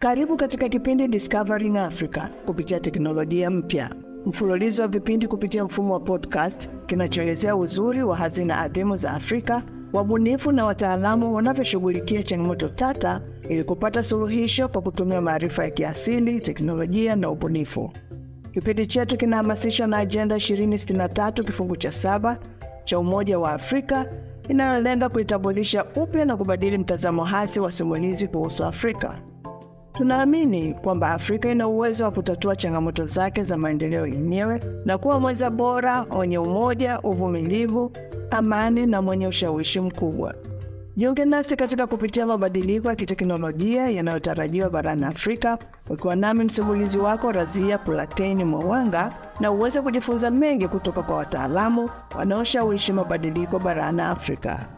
Karibu katika kipindi Discovering Africa kupitia teknolojia mpya. Mfululizo wa vipindi kupitia mfumo wa podcast kinachoelezea uzuri wa hazina adhimu za Afrika, wabunifu na wataalamu wanavyoshughulikia changamoto tata ili kupata suluhisho kwa kutumia maarifa ya kiasili, teknolojia na ubunifu. Kipindi chetu kinahamasishwa na Agenda 2063 kifungu cha 7 cha Umoja wa Afrika inayolenga kuitambulisha upya na kubadili mtazamo hasi wa simulizi kuhusu Afrika. Tunaamini kwamba Afrika ina uwezo wa kutatua changamoto zake za maendeleo yenyewe na kuwa mwenza bora, wenye umoja, uvumilivu, amani na mwenye ushawishi mkubwa. Jiunge nasi katika kupitia mabadiliko ya kiteknolojia yanayotarajiwa barani Afrika, ukiwa nami msimulizi wako Razia Platini Mwanga, na uweze kujifunza mengi kutoka kwa wataalamu wanaoshawishi mabadiliko barani Afrika.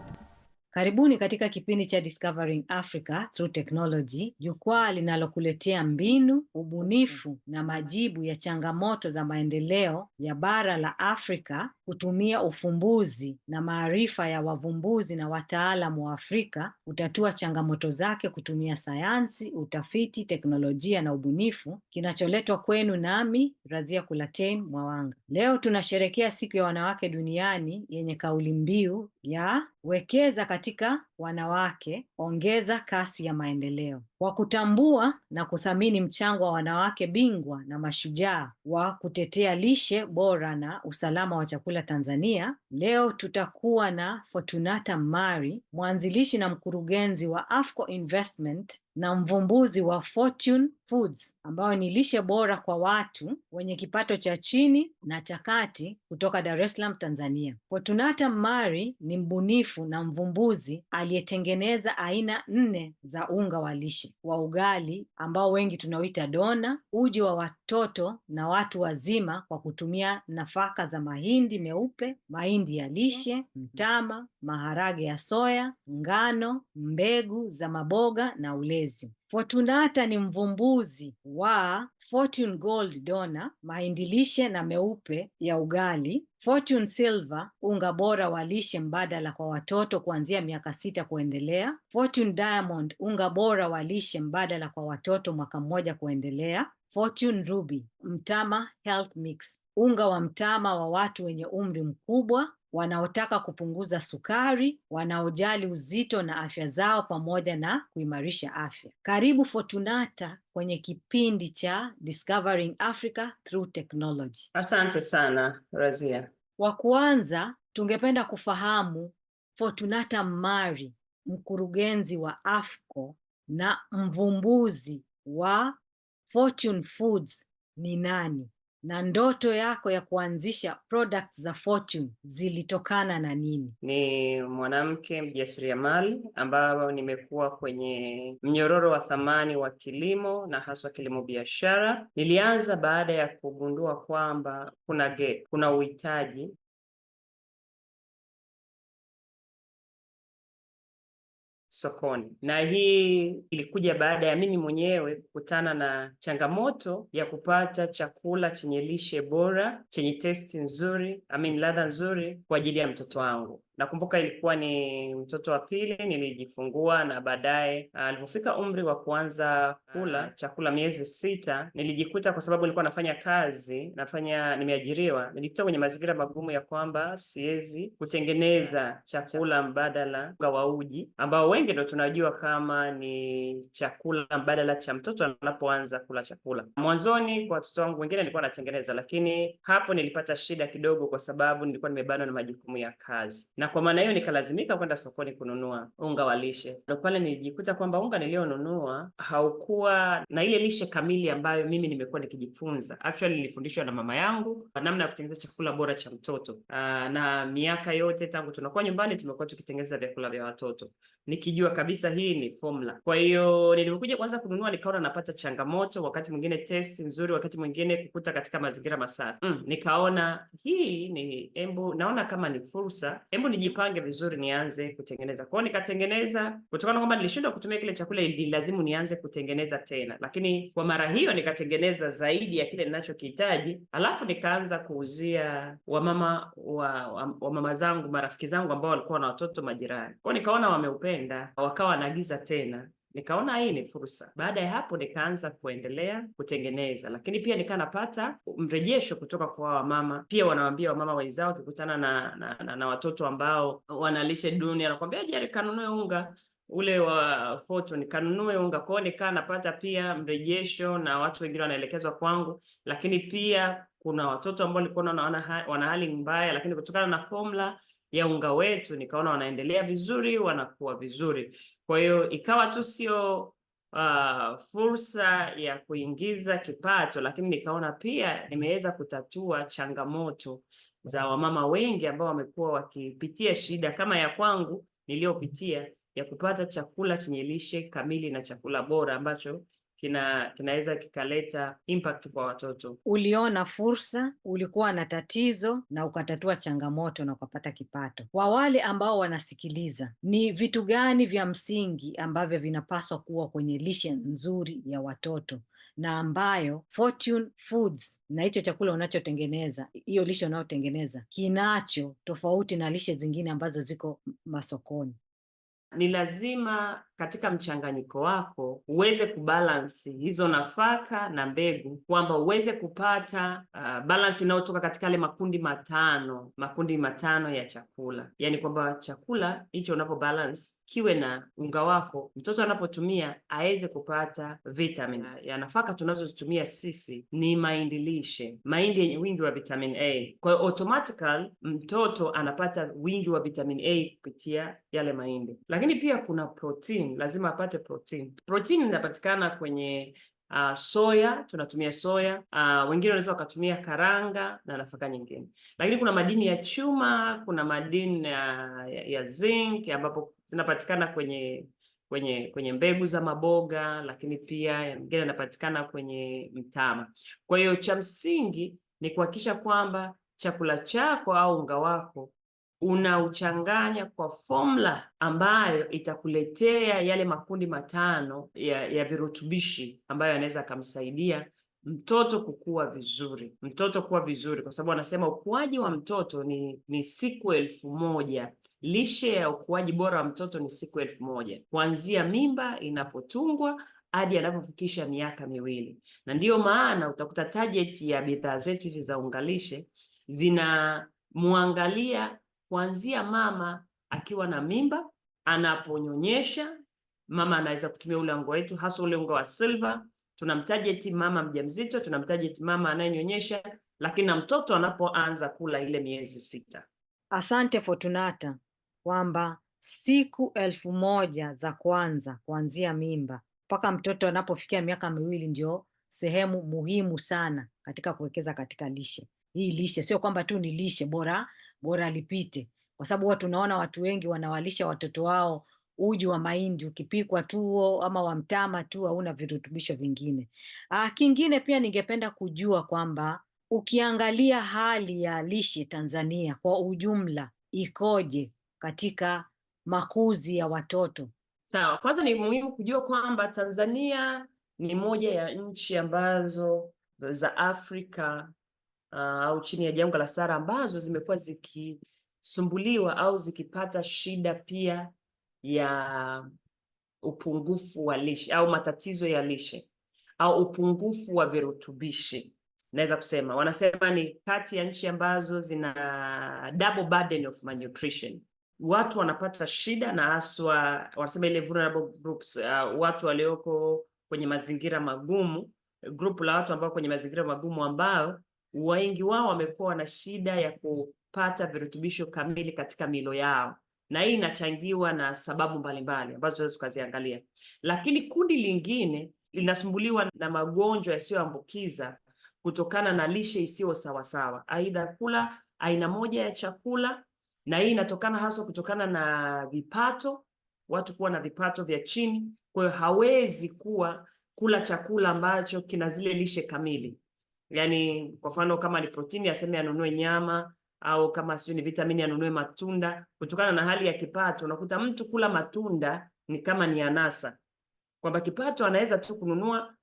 Karibuni katika kipindi cha Discovering Africa Through Technology, jukwaa linalokuletea mbinu, ubunifu na majibu ya changamoto za maendeleo ya bara la Afrika kutumia ufumbuzi na maarifa ya wavumbuzi na wataalamu wa Afrika kutatua changamoto zake kutumia sayansi, utafiti, teknolojia na ubunifu, kinacholetwa kwenu nami Razia Platini Mwanga. Leo tunasherehekea siku ya wanawake duniani yenye kauli mbiu ya wekeza katika wanawake, ongeza kasi ya maendeleo. Kwa kutambua na kuthamini mchango wa wanawake bingwa na mashujaa wa kutetea lishe bora na usalama wa chakula Tanzania, leo tutakuwa na Fortunata Mari, mwanzilishi na mkurugenzi wa Afco Investment na mvumbuzi wa Fortune Foods, ambao ni lishe bora kwa watu wenye kipato cha chini na cha kati, kutoka Dar es Salaam, Tanzania. Fortunata Mari ni mbunifu na mvumbuzi aliyetengeneza aina 4 za unga wa lishe wa ugali ambao wengi tunauita dona, uji wa watoto na watu wazima kwa kutumia nafaka za mahindi meupe, mahindi ya lishe, mtama, maharage ya soya, ngano, mbegu za maboga na ulezi. Fortunata ni mvumbuzi wa Fortune Gold Dona, mahindi lishe na meupe ya ugali, Fortune Silver, unga bora wa lishe mbadala kwa watoto kuanzia miaka 6 kuendelea, Fortune Diamond, unga bora wa lishe mbadala kwa watoto mwaka 1 kuendelea, Fortune Ruby, mtama health mix, unga wa mtama wa watu wenye umri mkubwa, wanaotaka kupunguza sukari, wanaojali uzito na afya zao pamoja na kuimarisha afya. Karibu Fortunata kwenye kipindi cha Discovering Africa Through Technology. Asante sana, Razia. Kwa kwanza, tungependa kufahamu Fortunata Mari, mkurugenzi wa Afco na mvumbuzi wa Fortune Foods, ni nani? Na ndoto yako ya kuanzisha products za Fortune zilitokana na nini? Ni mwanamke mjasiriamali ambao nimekuwa kwenye mnyororo wa thamani wa kilimo na haswa kilimo biashara. Nilianza baada ya kugundua kwamba kuna uhitaji sokoni, na hii ilikuja baada ya mimi mwenyewe kukutana na changamoto ya kupata chakula chenye lishe bora, chenye testi nzuri, ladha nzuri kwa ajili ya mtoto wangu. Nakumbuka ilikuwa ni mtoto wa pili nilijifungua, na baadaye alipofika umri wa kuanza kula chakula miezi 6, nilijikuta, kwa sababu nilikuwa nafanya kazi, nimeajiriwa, nilijikuta kwenye mazingira magumu ya kwamba siwezi kutengeneza chakula mbadala wa uji ambao wengi ndio tunajua kama ni chakula mbadala cha mtoto anapoanza kula chakula. Mwanzoni kwa watoto wangu wengine nilikuwa natengeneza, lakini hapo nilipata shida kidogo kwa sababu nilikuwa nimebanwa na majukumu ya kazi. Na kwa maana hiyo nikalazimika kwenda sokoni kununua unga wa lishe. Ndio pale nilijikuta kwamba unga nilionunua haukuwa na ile lishe kamili ambayo mimi nimekuwa nikijifunza. Actually nilifundishwa na mama yangu namna ya kutengeneza chakula bora cha mtoto. Na miaka yote tangu tunakuwa nyumbani tumekuwa tukitengeneza vyakula vya watoto, nikijua kabisa hii ni formula. Kwa hiyo nilipokuja kwanza kununua nikaona napata changamoto, wakati mwingine test nzuri, wakati mwingine kukuta katika mazingira masafi. Nikaona hii ni naona kama ni fursa, nijipange vizuri nianze kutengeneza. Kwa hiyo nikatengeneza, kutokana kwamba nilishindwa kutumia kile chakula ililazimu nianze kutengeneza tena, lakini kwa mara hiyo nikatengeneza zaidi ya kile ninachokihitaji, alafu nikaanza kuuzia wamama wa mama zangu, marafiki zangu ambao walikuwa na watoto, majirani. Kwa hiyo nikaona wameupenda, wakawa wanaagiza tena. Nikaona hii ni fursa. Baada ya hapo nikaanza kuendelea kutengeneza, lakini pia nikaa napata mrejesho kutoka kwa wamama. Pia wanawaambia wamama wenzao, wakikutana na watoto ambao wanalishe duni, anakuambia Jerry, kanunue unga ule wa Fortune, kanunue unga. Kwao nikaa napata pia mrejesho, na watu wengine wanaelekezwa kwangu. Lakini pia kuna watoto ambao nilikuwa naona wana hali mbaya, lakini kutokana na formula ya unga wetu nikaona wanaendelea vizuri, wanakuwa vizuri. Kwa hiyo ikawa tu sio fursa ya kuingiza kipato, lakini nikaona pia nimeweza kutatua changamoto za wamama wengi ambao wamekuwa wakipitia shida kama ya kwangu niliyopitia, ya kupata chakula chenye lishe kamili na chakula bora ambacho kinaweza kikaleta impact kwa watoto. Uliona fursa, ulikuwa na tatizo na ukatatua changamoto na ukapata kipato. Kwa wale ambao wanasikiliza, ni vitu gani vya msingi ambavyo vinapaswa kuwa kwenye lishe nzuri ya watoto, na ambayo Fortune Foods na hicho chakula unachotengeneza, hiyo lishe unayotengeneza, kinacho tofauti na lishe zingine ambazo ziko masokoni? Ni lazima katika mchanganyiko wako uweze kubalance hizo nafaka na mbegu, kwamba uweze kupata balance inayotoka katika yale makundi matano ya chakula. Yani kwamba chakula hicho unapo balance kiwe na unga wako, mtoto anapotumia aweze kupata vitamins. Ya nafaka tunazozitumia sisi ni mahindi lishe, mahindi yenye wingi wa vitamin A. Kwa hiyo automatically mtoto anapata wingi wa vitamin A kupitia yale mahindi. Lakini pia kuna protein, lazima apate protein. Protein inapatikana kwenye soya, tunatumia soya. Wengine wanaweza wakatumia karanga na nafaka nyingine. Lakini kuna madini ya chuma, kuna madini ya zinc ambapo zinapatikana kwenye mbegu za maboga, lakini pia mengine yanapatikana kwenye mtama. Kwa hiyo cha msingi ni kuhakikisha kwamba chakula chako au unga wako unauchanganya kwa formula ambayo itakuletea yale makundi matano ya virutubishi ambayo yanaweza kumsaidia mtoto kukua vizuri, kwa sababu anasema ukuaji wa mtoto ni siku 1000. Lishe ya ukuaji bora wa mtoto ni siku 1000, kuanzia mimba inapotungwa hadi anapofikisha miaka 2. Na ndiyo maana utakuta target ya bidhaa zetu hizi za ungalishe zinamwangalia kuanzia mama akiwa na mimba, anaponyonyesha. Mama anaweza kutumia ule unga wetu, hasa ule unga wa silver. Tunamtarget mama mjamzito, tunamtarget mama anayenyonyesha, lakini na mtoto anapoanza kula ile miezi 6. Asante Fortunata, kwamba siku 1000 za kwanza kuanzia mimba mpaka mtoto anapofikia miaka 2 ndio sehemu muhimu sana katika kuwekeza katika lishe. Hii lishe sio kwamba tu ni lishe bora lipite, kwa sababu watu tunaona watu wengi wanawalisha watoto wao uji wa mahindi ukipikwa tu ama wa mtama tu, hauna virutubisho vingine. Kingine pia ningependa kujua kwamba ukiangalia hali ya lishe Tanzania kwa ujumla ikoje katika makuzi ya watoto? Sawa, kwanza ni muhimu kujua kwamba Tanzania ni moja ya nchi ambazo za Afrika au chini ya jangwa la Sahara ambazo zimekuwa zikisumbuliwa au zikipata shida pia ya upungufu wa lishe au matatizo ya lishe au upungufu wa virutubishi. Naweza kusema wanasema ni kati ya nchi ambazo zina double burden of malnutrition. Watu wanapata shida, na haswa wanasema ile vulnerable groups, watu walioko kwenye mazingira magumu, grupu la watu ambao kwenye mazingira magumu, ambao wengi wao wamekuwa na shida ya kupata virutubisho kamili katika milo yao, na hii inachangiwa na sababu mbalimbali ambazo tunaweza kuziangalia. Lakini kundi lingine linasumbuliwa na magonjwa yasiyoambukiza kutokana na lishe isiyo sawasawa, aidha kula aina moja ya chakula, na hii inatokana hasa kutokana na vipato, watu kuwa na vipato vya chini. Kwa hiyo hawezi kula chakula ambacho kina zile lishe kamili. Yani kwa mfano kama ni protini aseme anunue nyama, au kama sio ni vitamini anunue matunda. Kutokana na hali ya kipato, unakuta mtu kula matunda ni kama ni anasa, kwamba kipato anaweza tu kununua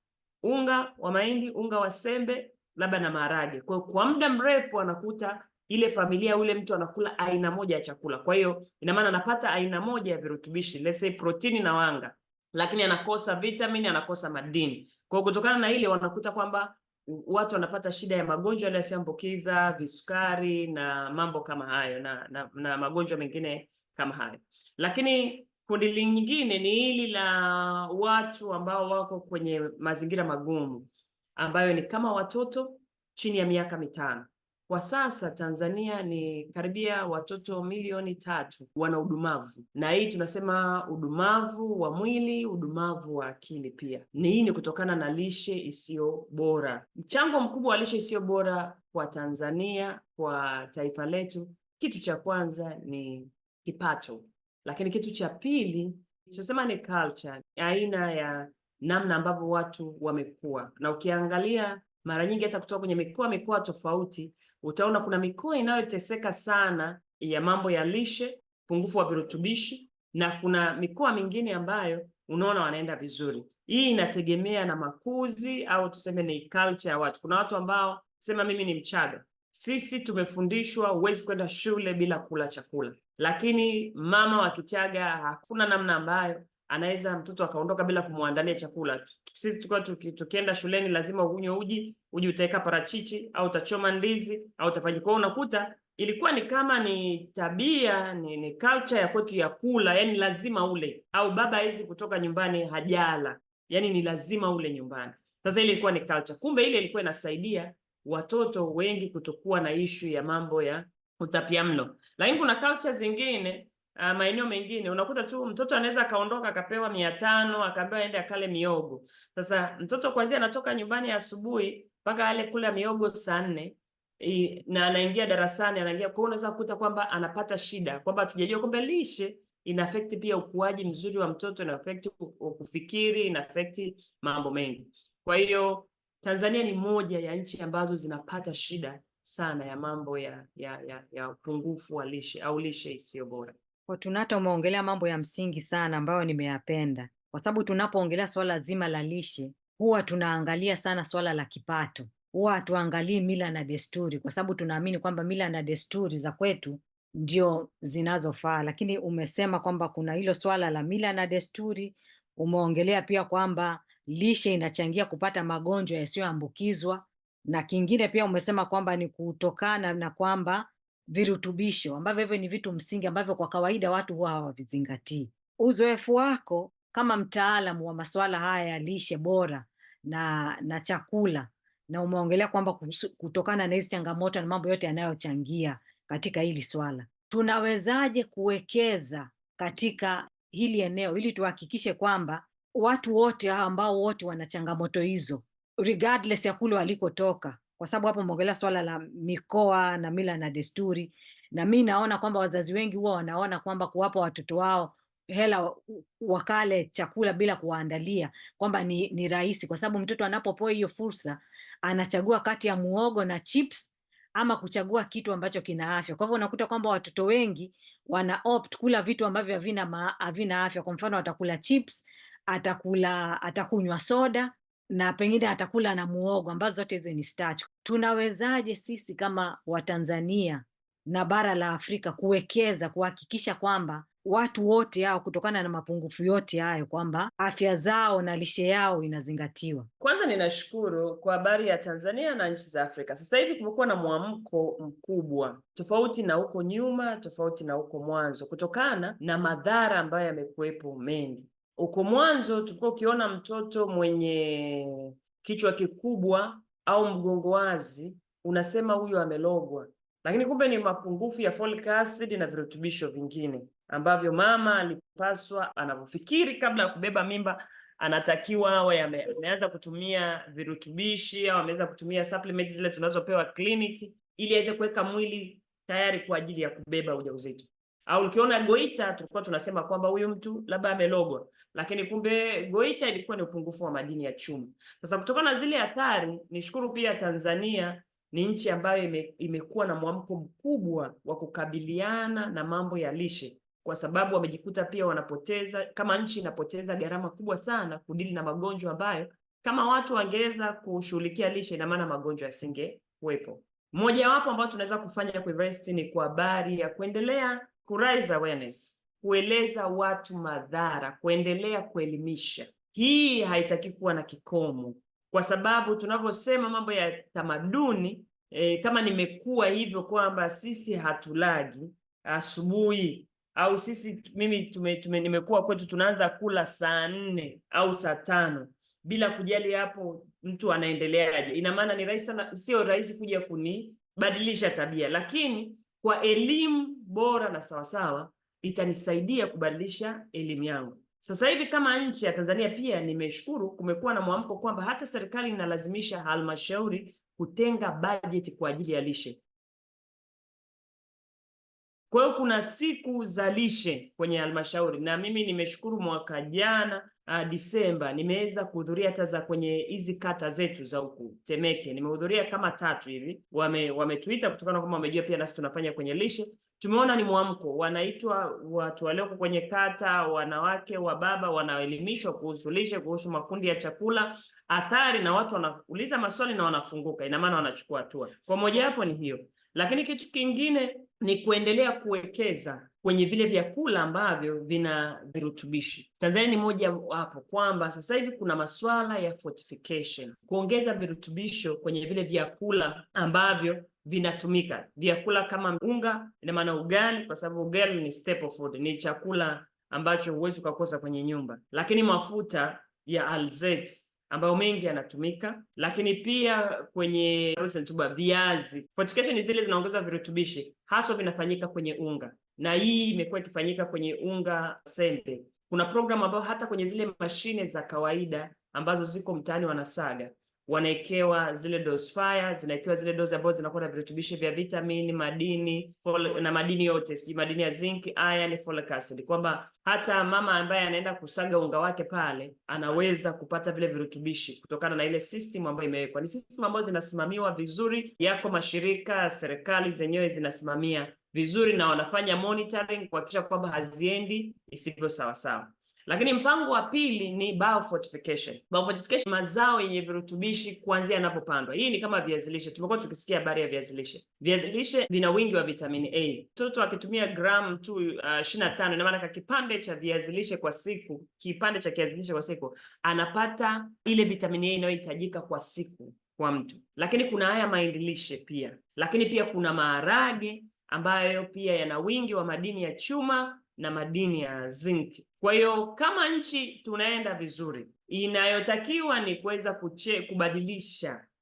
unga wa mahindi, unga wa sembe, labda na maharage. Kwa muda mrefu anakuta ile familia, ule mtu anakula aina moja ya chakula. Kwa hiyo ina maana anapata aina moja ya virutubishi, let's say protini na wanga, lakini anakosa vitamini, anakosa madini. Kwa hiyo kutokana na ile wanakuta kwamba watu wanapata shida ya magonjwa yale yasiyoambukiza, visukari na mambo kama hayo na magonjwa mengine kama hayo. Lakini kundi lingine ni hili la watu ambao wako kwenye mazingira magumu, ambayo ni kama watoto chini ya miaka 5. Kwa sasa Tanzania ni karibia watoto milioni 3 wana udumavu, na hii tunasema udumavu wa mwili, udumavu wa akili pia. Hii ni kutokana na lishe isiyo bora. Mchango mkubwa wa lishe isiyo bora kwa Tanzania, kwa taifa letu, kitu cha kwanza ni kipato, lakini kitu cha pili tunasema ni culture, aina ya namna ambavyo watu wamekuwa. Na ukiangalia mara nyingi hata kutoka kwenye mikoa tofauti, utaona kuna mikoa inayoteseka sana ya mambo ya lishe, pungufu wa virutubishi, na kuna mikoa mingine ambayo unaona wanaenda vizuri. Hii inategemea na makuzi au tuseme ni culture ya watu. Kuna watu ambao, sema mimi ni Mchaga, sisi tumefundishwa huwezi kwenda shule bila kula chakula, lakini mama wa Kichaga hakuna namna ambayo anaweza mtoto akaondoka bila kumwandalia chakula. Sisi tulikuwa tukienda shuleni lazima unywe uji utaweka parachichi au utachoma ndizi au utafanya. Kwa hiyo unakuta ilikuwa ni kama ni tabia, ni culture ya kwetu ya kula, yani lazima ule, au baba hawezi kutoka nyumbani hajala, yani ni lazima ule nyumbani. Sasa ile ilikuwa ni culture. Kumbe ile ilikuwa inasaidia watoto wengi kutokuwa na issue ya mambo ya utapiamlo. Lakini kuna culture zingine, maeneo mengine unakuta tu mtoto anaweza kaondoka akapewa 500 akaambiwa aende akale miogo. Sasa mtoto kwanza anatoka nyumbani asubuhi mpaka ale kula miogo saa 4 na anaingia darasani anaingia. Kwa hiyo unaweza kukuta kwamba anapata shida, kwamba tujajua kwamba lishe ina affect pia ukuaji mzuri wa mtoto, ina affect kufikiri, ina affect mambo mengi. Kwa hiyo Tanzania ni moja ya nchi ambazo zinapata shida sana ya mambo ya upungufu wa lishe au lishe isiyo bora. Fortunato, umeongelea mambo ya msingi sana ambayo nimeyapenda, kwa sababu tunapoongelea swala zima la lishe huwa tunaangalia sana swala la kipato, huwa hatuangalii mila na desturi, kwa sababu tunaamini kwamba mila na desturi za kwetu ndio zinazofaa. Lakini umesema kwamba kuna hilo swala la mila na desturi, umeongelea pia kwamba lishe inachangia kupata magonjwa yasiyoambukizwa, na kingine pia umesema kwamba ni kutokana na kwamba virutubisho ambavyo hivyo ni vitu msingi ambavyo kwa kawaida watu huwa hawavizingatii. Uzoefu wako kama mtaalamu wa masuala haya ya lishe bora na chakula, na umeongelea kwamba kutokana na hizi changamoto na mambo yote yanayochangia katika hili swala, tunawezaje kuwekeza katika hili eneo ili tuhakikishe kwamba watu wote ambao wote wana changamoto hizo regardless ya kule walikotoka, kwa sababu hapo umeongelea swala la mikoa na mila na desturi, na mi naona kwamba wazazi wengi huwa wanaona kwamba kuwapa watoto wao hela wakale chakula bila kuwaandalia kwamba ni rahisi, kwa sababu mtoto anapopewa hiyo fursa anachagua kati ya muogo na chips ama kuchagua kitu ambacho kina afya. Kwa hivyo unakuta kwamba watoto wengi wana opt kula vitu ambavyo havina afya. Kwa mfano atakula chips, atakunywa soda na pengine atakula na muogo, ambazo zote hizo ni starch. Tunawezaje sisi kama Watanzania na bara la Afrika kuwekeza kuhakikisha kwamba watu wote hao kutokana na mapungufu yote hayo kwamba afya zao na lishe yao inazingatiwa? Kwanza ninashukuru kwa habari ya Tanzania na nchi za Afrika. Sasa hivi kumekuwa na mwamko mkubwa, tofauti na huko nyuma, tofauti na huko mwanzo, kutokana na madhara ambayo yamekuwepo mengi. Huko mwanzo tulikuwa ukiona mtoto mwenye kichwa kikubwa au mgongo wazi unasema huyu amelogwa, lakini kumbe ni mapungufu ya folic acid na virutubisho vingine ambavyo mama alipaswa anapofikiri kabla ya kubeba mimba anatakiwa awe ameanza kutumia virutubishi au ameweza kutumia supplements zile tunazopewa kliniki ili aweze kuweka mwili tayari kwa ajili ya kubeba ujauzito. Au ukiona goita tulikuwa tunasema kwamba huyu mtu labda amelogwa, lakini kumbe goita ilikuwa ni upungufu wa madini ya chuma. Sasa kutokana na zile hatari, nishukuru pia Tanzania ni nchi ambayo imekuwa na mwamko mkubwa wa kukabiliana na mambo ya lishe, kwa sababu wamejikuta pia wanapoteza, kama nchi inapoteza gharama kubwa sana kudili na magonjwa ambayo kama watu wangeweza kushughulikia lishe, ina maana magonjwa yasingekuwepo. Mmoja wapo ambao tunaweza kufanya kwa invest ni kwa habari ya kuendelea ku raise awareness kueleza watu madhara, kuendelea kuelimisha. Hii haitaki kuwa na kikomo, kwa sababu tunavyosema mambo ya tamaduni kama nimekuwa hivyo kwamba sisi hatulagi asubuhi au sisi nimekuwa kwetu tunaanza kula saa 4 au saa 5 bila kujali hapo mtu anaendeleaje. Ina maana ni rahisi sana, sio rahisi kuja kunibadilisha tabia, lakini kwa elimu bora na sawasawa itanisaidia kubadilisha elimu yangu. Sasa hivi kama nchi ya Tanzania pia nimeshukuru, kumekuwa na mwamko kwamba hata serikali inalazimisha halmashauri kutenga bajeti kwa ajili ya lishe. Kwa hiyo kuna siku za lishe kwenye halmashauri, na mimi nimeshukuru mwaka jana Disemba nimeweza kuhudhuria hata za kwenye hizi kata zetu za huku Temeke, nimehudhuria kama 3 hivi. Wametuita kutokana kwamba wamejua pia nasi tunafanya kwenye lishe. Tumeona ni mwamko, wanaitwa watu walioko kwenye kata, wanawake wa baba, wanaelimishwa kuhusu lishe, kuhusu makundi ya chakula, athari, na watu wanauliza maswali na wanafunguka. Ina maana wanachukua hatua. Kwa moja hapo ni hiyo, lakini kitu kingine ni kuendelea kuwekeza kwenye vile vyakula ambavyo vina virutubishi. Tanzania ni moja wapo kwamba sasa hivi kuna masuala ya fortification, kuongeza virutubisho kwenye vile vyakula ambavyo vinatumika. Vyakula kama unga, ina maana ugali, kwa sababu ugali ni staple food, ni chakula ambacho huwezi kukosa kwenye nyumba. Lakini mafuta ya alizeti ambayo mengi yanatumika, lakini pia kwenye viazi. Fortification ni zile zinaongeza virutubishi, haswa vinafanyika kwenye unga, na hii imekuwa ikifanyika kwenye unga sembe. Kuna program ambayo hata kwenye zile mashine za kawaida ambazo ziko mtaani wanasaga, wanaekewa zile dose fire, zinaekewa zile dose ambazo zinakuwa na virutubishi vya vitamini, madini na madini yote, sijui madini ya zinc, iron, folic acid, kwamba hata mama ambaye anaenda kusaga unga wake pale anaweza kupata vile virutubishi kutokana na ile system ambayo imewekwa. Ni system ambazo zinasimamiwa vizuri, yako mashirika, serikali zenyewe zinasimamia vizuri na wanafanya monitoring kuhakikisha kwamba haziendi isivyo sawa sawa. Lakini mpango wa pili ni biofortification. Biofortification, mazao yenye virutubishi kuanzia yanapopandwa. Hii ni kama viazi lishe. Tumekuwa tukisikia habari ya viazi lishe. Viazi lishe vina wingi wa vitamini A. Mtoto akitumia gramu tu 25, ina maana kwa kipande cha viazi lishe kwa siku, kipande cha kiazi lishe kwa siku, anapata ile vitamini A inayohitajika kwa siku kwa mtu. Lakini kuna haya mahindi lishe pia. Lakini pia kuna maharage ambayo pia yana wingi wa madini ya chuma na madini ya zinc. Kwa hiyo kama nchi tunaenda vizuri, inayotakiwa ni kuweza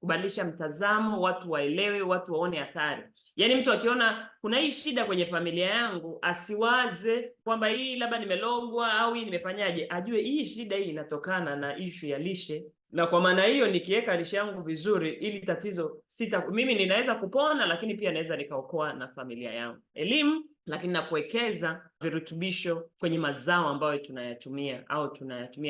kubadilisha mtazamo, watu waelewe, watu waone athari. Yaani mtu akiona kuna hii shida kwenye familia yangu, asiwaze kwamba hii labda nimelogwa au hii nimefanyaje, ajue hii shida hii inatokana na issue ya lishe, na kwa maana hiyo nikiweka lishe yangu vizuri, ili tatizo mimi ninaweza kupona, lakini pia naweza nikaokoa na familia yangu. Elimu, lakini na kuwekeza virutubisho kwenye mazao ambayo tunayatumia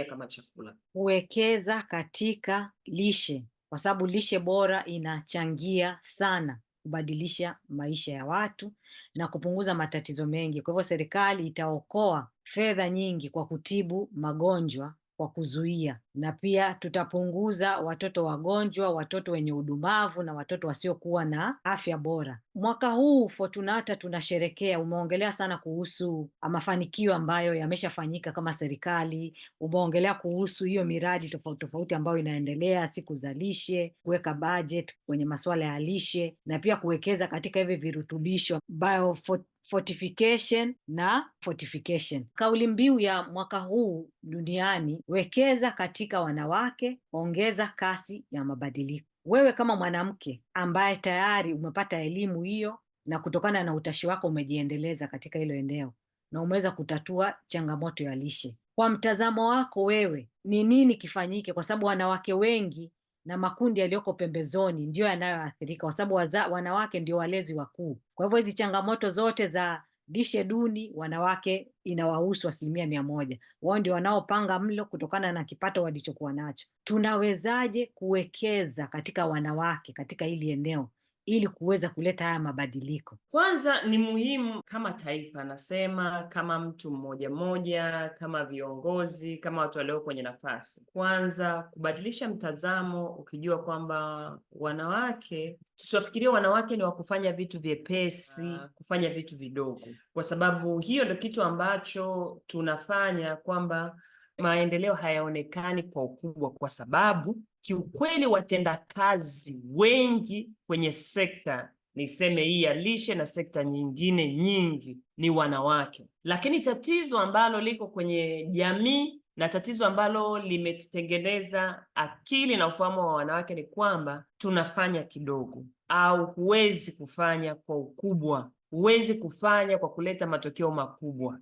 kama chakula. Kuwekeza katika lishe, kwa sababu lishe bora inachangia sana kubadilisha maisha ya watu na kupunguza matatizo mengi. Kwa hivyo serikali itaokoa fedha nyingi kwa kutibu magonjwa, kwa kuzuia, na pia tutapunguza watoto wagonjwa, watoto wenye udumavu na watoto wasiokuwa na afya bora. Mwaka huu Fortunata tunasherekea, umeongelea sana kuhusu mafanikio ambayo yameshafanyika kama serikali, umeongelea kuhusu hiyo miradi tofauti tofauti ambayo inaendelea, siku za lishe, kuweka budget kwenye masuala ya lishe na pia kuwekeza katika hivi virutubisho, biofortification na fortification. Kauli mbiu ya mwaka huu duniani, wekeza katika wanawake, ongeza kasi ya mabadiliko. Wewe kama mwanamke ambaye tayari umepata elimu hiyo na kutokana na utashi wako umejiendeleza katika hilo eneo na umeweza kutatua changamoto ya lishe, kwa mtazamo wako wewe, ni nini kifanyike? Kwa sababu wanawake wengi na makundi yaliyoko pembezoni ndio yanayoathirika, kwa sababu wanawake ndio walezi wakuu. Kwa hivyo hizi changamoto zote za lishe duni, wanawake inawahusu 100%. Wao ndio wanaopanga mlo kutokana na kipato walichokuwa nacho. Tunawezaje kuwekeza katika wanawake katika hili eneo ili kuweza kuleta haya mabadiliko? Kwanza ni muhimu kama taifa, nasema kama mtu mmoja mmoja, kama viongozi, kama watu walio kwenye nafasi, kwanza kubadilisha mtazamo, ukijua kwamba wanawake, tusiwafikirie wanawake ni wa kufanya vitu vyepesi, kufanya vitu vidogo, kwa sababu hiyo ndio kitu ambacho tunafanya kwamba maendeleo hayaonekani kwa ukubwa, kwa sababu kiukweli watendakazi wengi kwenye sekta, niseme hii ya lishe na sekta nyingine nyingi, ni wanawake. Lakini tatizo ambalo liko kwenye jamii na tatizo ambalo limetengeneza akili na ufahamu wa wanawake ni kwamba tunafanya kidogo, au huwezi kufanya kwa ukubwa, huwezi kufanya kwa kuleta matokeo makubwa.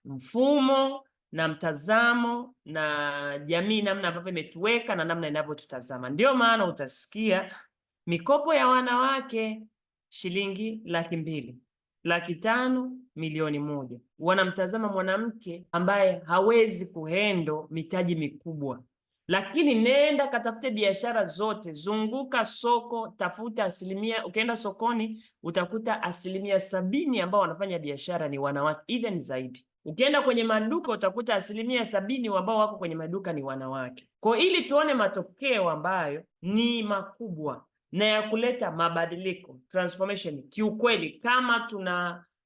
Mfumo na mtazamo na jamii namna ambavyo imetuweka na namna inavyotutazama, ndio maana utasikia mikopo ya wanawake shilingi 200,000, 500,000, milioni 1. Wanamtazama mwanamke ambaye hawezi kuhendo mitaji mikubwa. Lakini nenda katafute biashara zote, zunguka soko, tafuta asilimia, ukienda sokoni utakuta 70% ambao wanafanya biashara ni wanawake, even zaidi. Ukienda kwenye maduka utakuta 70% ambao wako kwenye maduka ni wanawake. Kwa ili tuone matokeo ambayo ni makubwa na ya kuleta mabadiliko, transformation, kiukweli kama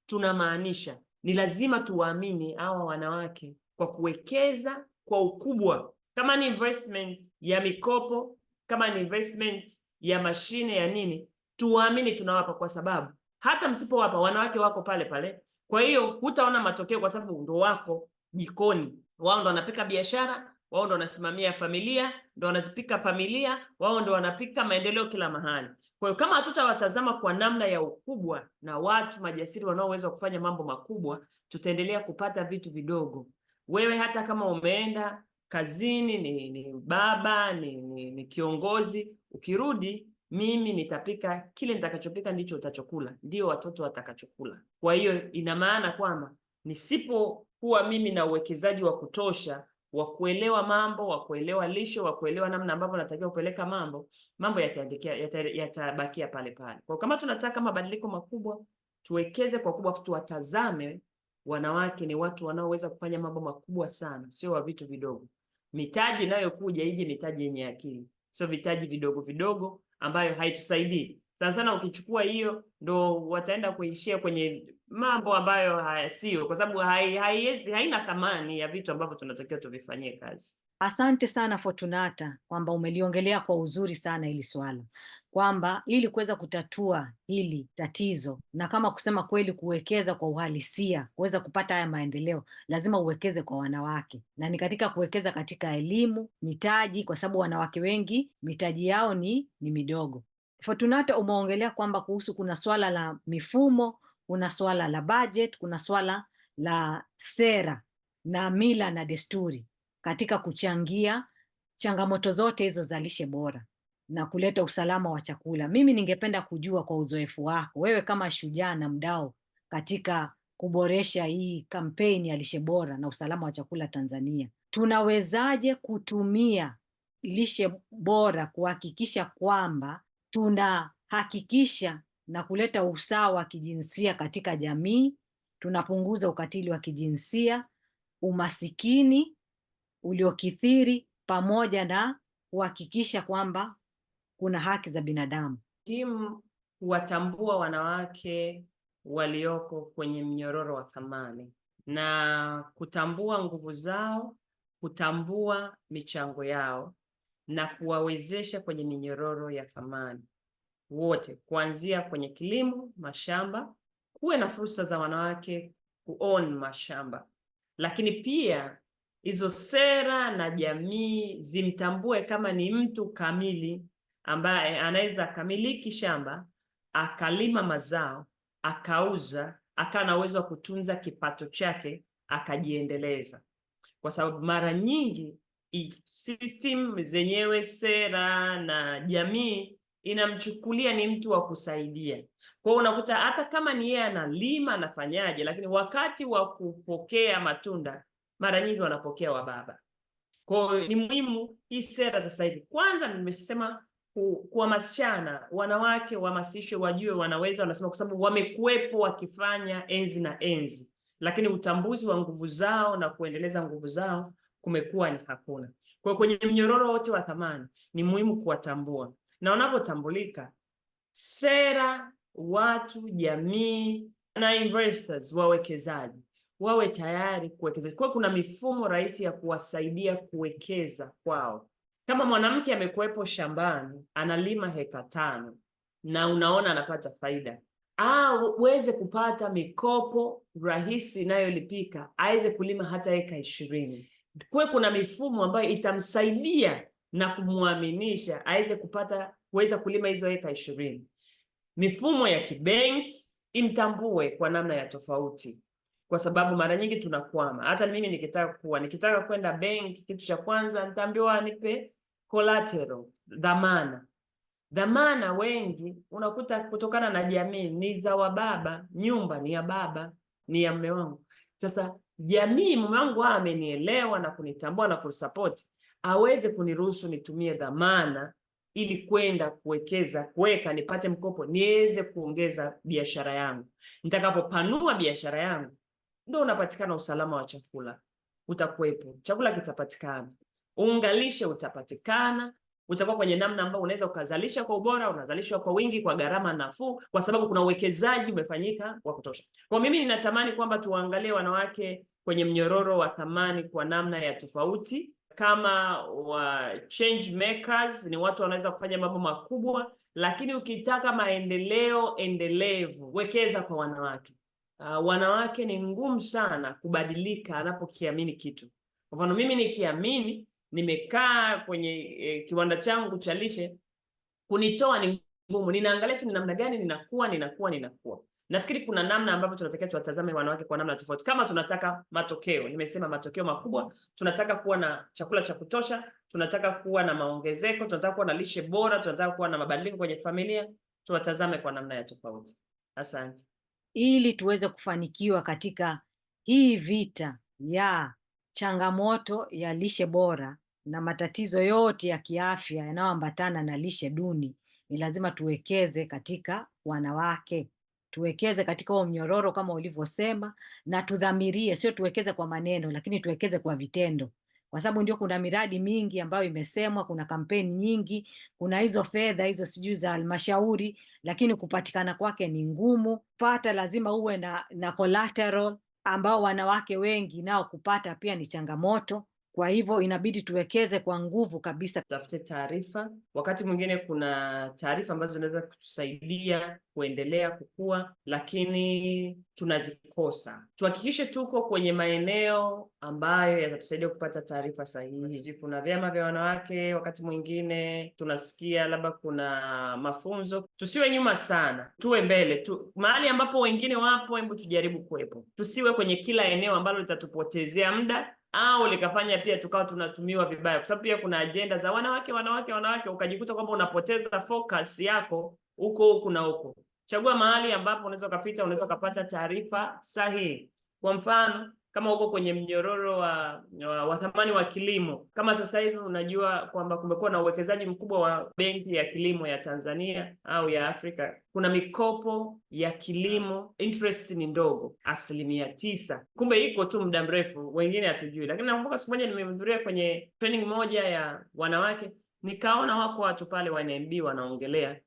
tunamaanisha, ni lazima tuwaamini hawa wanawake kwa kuwekeza kwa ukubwa. Kama ni investment ya mikopo, kama ni investment ya mashine ya nini, tuwaamini tunawapa, kwa sababu hata msipowapa wanawake wako pale pale. Kwa hiyo hutaona matokeo, kwa sababu ndo wako jikoni, wao ndo wanapika biashara, wao ndo wanasimamia familia, ndo wanazipika familia, wao ndo wanapika maendeleo kila mahali. Kwa hiyo kama hatutawatazama kwa namna ya ukubwa na watu majasiri wanaoweza kufanya mambo makubwa, tutaendelea kupata vitu vidogo. Wewe hata kama umeenda kazini, ni baba, ni kiongozi, ukirudi, mimi nitapika kile nitakachopika ndicho utachokula, ndio watoto watakachokula. Kwa hiyo ina maana kwamba nisipokuwa mimi na uwekezaji wa kutosha wa kuelewa mambo, wa kuelewa lishe, wa kuelewa namna ambavyo natakiwa kupeleka mambo yatabakia pale pale. Kwa kama tunataka mabadiliko makubwa, tuwekeze kwa kubwa, tuwatazame wanawake ni watu wanaoweza kufanya mambo makubwa sana, sio wa vitu vidogo. Mitaji inayokuja ije mitaji yenye akili, sio vitaji vidogo vidogo ambayo haitusaidii. Sana ukichukua hiyo, ndo wataenda kuishia kwenye mambo ambayo sio, kwa sababu haina thamani ya vitu ambavyo tunatakiwa tuvifanyie kazi. Asante sana Fortunata, kwamba umeliongelea kwa uzuri sana hili swala, kwamba ili kuweza kutatua hili tatizo, na kama kusema kweli, kuwekeza kwa uhalisia, kuweza kupata haya maendeleo, lazima uwekeze kwa wanawake, na ni katika kuwekeza katika elimu, mitaji, kwa sababu wanawake wengi mitaji yao ni midogo. Fortunata, umeongelea kwamba kuhusu kuna swala la mifumo, kuna swala la budget, kuna swala la sera na mila na desturi katika kuchangia changamoto zote hizo za lishe bora na kuleta usalama wa chakula. Mimi ningependa kujua kwa uzoefu wako, wewe kama shujaa na mdau katika kuboresha hii kampeni ya lishe bora na usalama wa chakula Tanzania, tunawezaje kutumia lishe bora kuhakikisha kwamba tunahakikisha na kuleta usawa wa kijinsia katika jamii, tunapunguza ukatili wa kijinsia, umasikini uliokithiri, pamoja na kuhakikisha kwamba kuna haki za binadamu? Timu kuwatambua wanawake walioko kwenye mnyororo wa thamani na kutambua nguvu zao, kutambua michango yao na kuwawezesha kwenye minyororo ya thamani wote, kuanzia kwenye kilimo, mashamba, kuwe na fursa za wanawake kuown mashamba, lakini pia hizo sera na jamii zimtambue kama ni mtu kamili ambaye anaweza akamiliki shamba, akalima mazao, akauza, akawa na uwezo wa kutunza kipato chake, akajiendeleza. Kwa sababu mara nyingi system zenyewe, sera na jamii inamchukulia ni mtu wa kusaidia. Kwa hiyo unakuta hata kama ni yeye analima, anafanyaje, lakini wakati wa kupokea matunda mara nyingi wanapokea wababa. Kwa hiyo ni muhimu hii sera sasa hivi, kwanza nimesema kuhamasishana, wanawake wahamasishwe, wajue wanaweza, wanasema, kwa sababu wamekuwepo wakifanya enzi na enzi, lakini utambuzi wa nguvu zao na kuendeleza nguvu zao kumekuwa ni hakuna. Kwa kwenye mnyororo wote wa thamani ni muhimu kuwatambua, na wanapotambulika, sera, watu, jamii na investors, wawekezaji wawe tayari kuwekeza. Kwa kuna mifumo rahisi ya kuwasaidia kuwekeza kwao. Kama mwanamke amekuwepo shambani analima heka 5 na unaona anapata faida, uweze kupata mikopo rahisi inayolipika, aweze kulima hata heka 20. Kwa kuna mifumo ambayo itamsaidia na kumuaminisha aweze kuweza kulima hizo heka 20. Mifumo ya kibenki imtambue kwa namna ya tofauti, kwa sababu mara nyingi tunakwama. Hata mimi nikitaka kwenda benki, kitu cha kwanza nitaambiwa nipe collateral, dhamana. Dhamana wengi unakuta kutokana na jamii ni za wababa, nyumba ni ya baba, ni ya mume wangu. Sasa jamii, mume wangu amenielewa na kunitambua na kusupport, aweze kuniruhusu nitumie dhamana ili kwenda kuweka nipate mkopo, niweze kuongeza biashara yangu. Nitakapopanua biashara yangu, ndio unapatikana usalama wa chakula, utakuwepo, chakula kitapatikana, uungalishe utapatikana, utakuwa kwenye namna ambayo unaweza ukazalisha kwa ubora, unazalisha kwa wingi, kwa gharama nafuu, kwa sababu kuna uwekezaji umefanyika wa kutosha. Kwa mimi ninatamani kwamba tuangalie wanawake kwenye mnyororo wa thamani kwa namna ya tofauti. Kama change makers, ni watu wanaweza kufanya mambo makubwa, lakini ukitaka maendeleo endelevu, wekeza kwa wanawake. Wanawake ni ngumu sana kubadilika anapokiamini kitu. Kwa mfano mimi nikiamini, nimekaa kwenye kiwanda changu cha lishe, kunitoa ni ngumu. Ninaangalia tu ni namna gani ninakuwa. Nafikiri kuna namna ambapo tunatakiwa tuwatazame wanawake kwa namna tofauti. Kama tunataka matokeo, nimesema matokeo makubwa, tunataka kuwa na chakula cha kutosha, tunataka kuwa na maongezeko, tunataka kuwa na lishe bora, tunataka kuwa na mabadiliko kwenye familia, tuwatazame kwa namna ya tofauti. Asante. Ili tuweze kufanikiwa katika hii vita ya changamoto ya lishe bora na matatizo yote ya kiafya yanayoambatana na lishe duni, ni lazima tuwekeze katika wanawake, tuwekeze katika huo mnyororo kama ulivyosema, na tudhamirie, sio tuwekeze kwa maneno, lakini tuwekeze kwa vitendo, kwa sababu ndio kuna miradi mingi ambayo imesemwa, kuna kampeni nyingi, kuna hizo fedha hizo sijui za halmashauri, lakini kupatikana kwake ni ngumu. Pata lazima uwe na collateral ambao wanawake wengi nao kupata pia ni changamoto. Kwa hivyo inabidi tuwekeze kwa nguvu kabisa. Tafute taarifa. Wakati mwingine kuna taarifa ambazo zinaweza kutusaidia kuendelea kukua, lakini tunazikosa. Tuhakikishe tuko kwenye maeneo ambayo yatatusaidia kupata taarifa sahihi. Kuna vyama vya wanawake, wakati mwingine tunasikia labda kuna mafunzo. Tusiwe nyuma sana, tuwe mbele tu. Mahali ambapo wengine wapo, hebu tujaribu kuwepo. Tusiwe kwenye kila eneo ambalo litatupotezea muda au likafanya pia tukawa tunatumiwa vibaya, kwa sababu pia kuna ajenda za wanawake, ukajikuta kwamba unapoteza focus yako huko na huko. Chagua mahali ambapo unaweza kupita, unaweza kupata taarifa sahihi. Kwa mfano, kama uko kwenye mnyororo wa thamani wa kilimo, kama sasa hivi unajua kwamba kumekuwa na uwekezaji mkubwa wa benki ya kilimo ya Tanzania au ya Afrika. Kuna mikopo ya kilimo, interest ni ndogo, 9%. Kumbe iko tu muda mrefu, wengine hatujui. Lakini nakumbuka siku moja nimehudhuria kwenye training moja ya wanawake, nikaona wako watu pale wa NMB wanaongelea.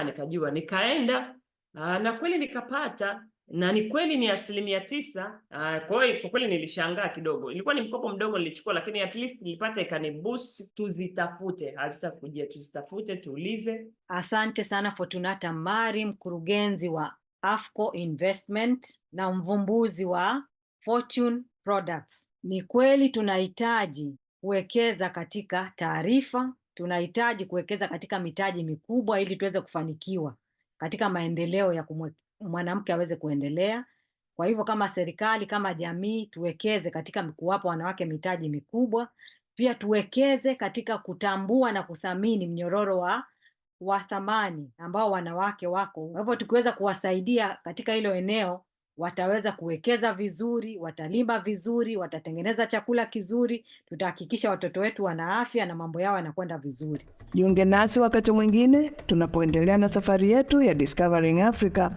Nikajua, nikaenda na kweli nikapata, na ni kweli ni 9%. Kwa kweli nilishangaa kidogo. Ilikuwa ni mkopo mdogo nilichukua, lakini at least nilipata, ikani boost. Tuzitafute, hazitakujia, tuzitafute, tuulize. Asante sana Fortunata Mari, mkurugenzi wa Afco Investment na mvumbuzi wa Fortune Products. Ni kweli tunahitaji kuwekeza katika taarifa, tunahitaji kuwekeza katika mitaji mikubwa ili tuweze kufanikiwa katika maendeleo ya mwanamke aweze kuendelea. Kwa hivyo kama serikali, kama jamii, tuwekeze katika kuwapa wanawake mitaji mikubwa. Pia tuwekeze katika kutambua na kuthamini mnyororo wa thamani ambao wanawake wako. Kwa hivyo tukiweza kuwasaidia katika hilo eneo, wataweza kuwekeza vizuri, watalima vizuri, watatengeneza chakula kizuri, tutahakikisha watoto wetu wana afya na mambo yao yanakwenda vizuri. Jiunge nasi wakati mwingine tunapoendelea na safari yetu ya Discovering Africa,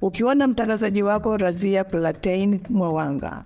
ukiwa na mtangazaji wako Razia Platein Mwawanga.